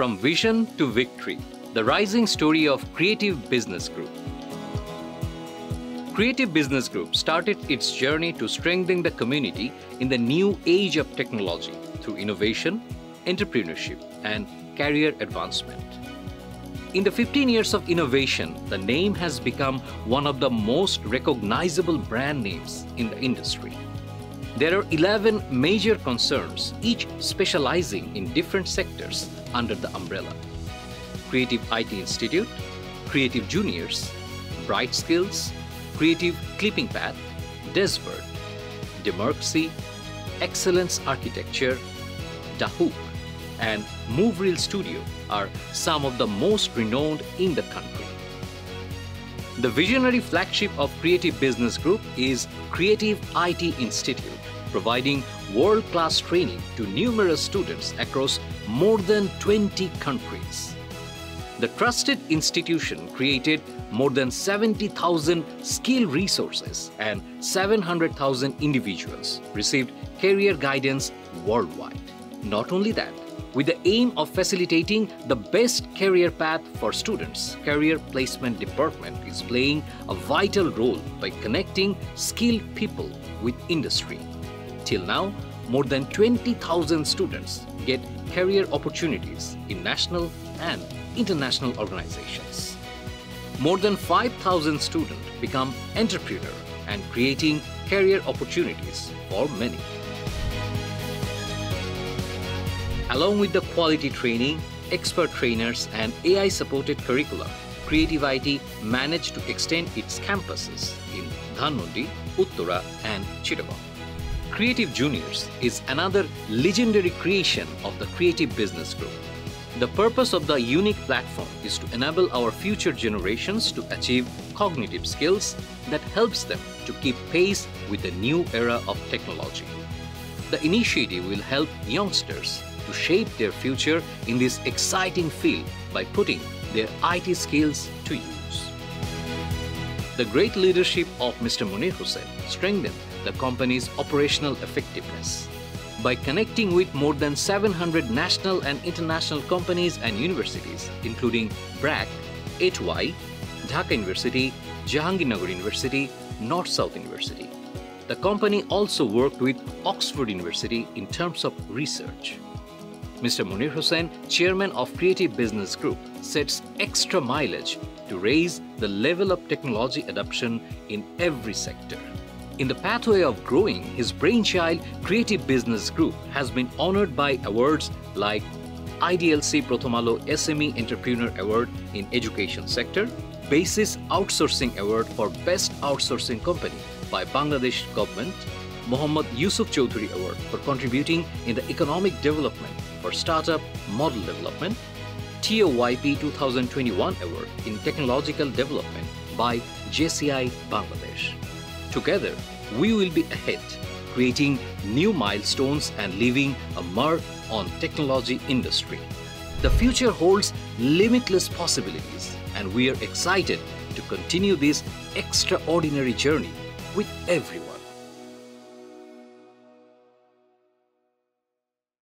From vision to victory, the rising story of Creative Business Group. Creative Business Group started its journey to strengthen the community in the new age of technology through innovation, entrepreneurship, and career advancement. In the 15 years of innovation, the name has become one of the most recognizable brand names in the industry. There are 11 major concerns, each specializing in different sectors under the umbrella: Creative IT Institute, Creative Juniors, Bright Skills, Creative Clipping Path, Desvert, Democracy, Excellence Architecture, Dahook, and Move Reel Studio are some of the most renowned in the country. The visionary flagship of Creative Business Group is Creative IT Institute, providing world-class training to numerous students across more than 20 countries. The trusted institution created more than 70,000 skill resources and 700,000 individuals received career guidance worldwide. Not only that, with the aim of facilitating the best career path for students, Career Placement Department is playing a vital role by connecting skilled people with industry. Till now, more than 20,000 students get career opportunities in national and international organizations. More than 5,000 students become entrepreneurs and creating career opportunities for many. Along with the quality training, expert trainers, and AI-supported curriculum, Creative IT managed to extend its campuses in Dhanmondi, Uttara, and Chittagong. Creative Juniors is another legendary creation of the Creative Business Group. The purpose of the unique platform is to enable our future generations to achieve cognitive skills that helps them to keep pace with the new era of technology. The initiative will help youngsters to shape their future in this exciting field by putting their IT skills to use. The great leadership of Mr. Munir Hussain strengthened the company's operational effectiveness. By connecting with more than 700 national and international companies and universities, including BRAC, HY, Dhaka University, Jahangirnagar University, North-South University. The company also worked with Oxford University in terms of research. Mr. Munir Hussain, chairman of Creative Business Group, sets extra mileage to raise the level of technology adoption in every sector. In the pathway of growing his brainchild, Creative Business Group has been honored by awards like IDLC Prothomalo SME Entrepreneur Award in Education Sector, Basis Outsourcing Award for Best Outsourcing Company by Bangladesh Government, Mohammad Yusuf Chowdhury Award for contributing in the economic development for startup model development, TOYP 2021 Award in Technological Development by JCI Bangladesh. Together, we will be ahead, creating new milestones and leaving a mark on technology industry. The future holds limitless possibilities, and we are excited to continue this extraordinary journey with everyone.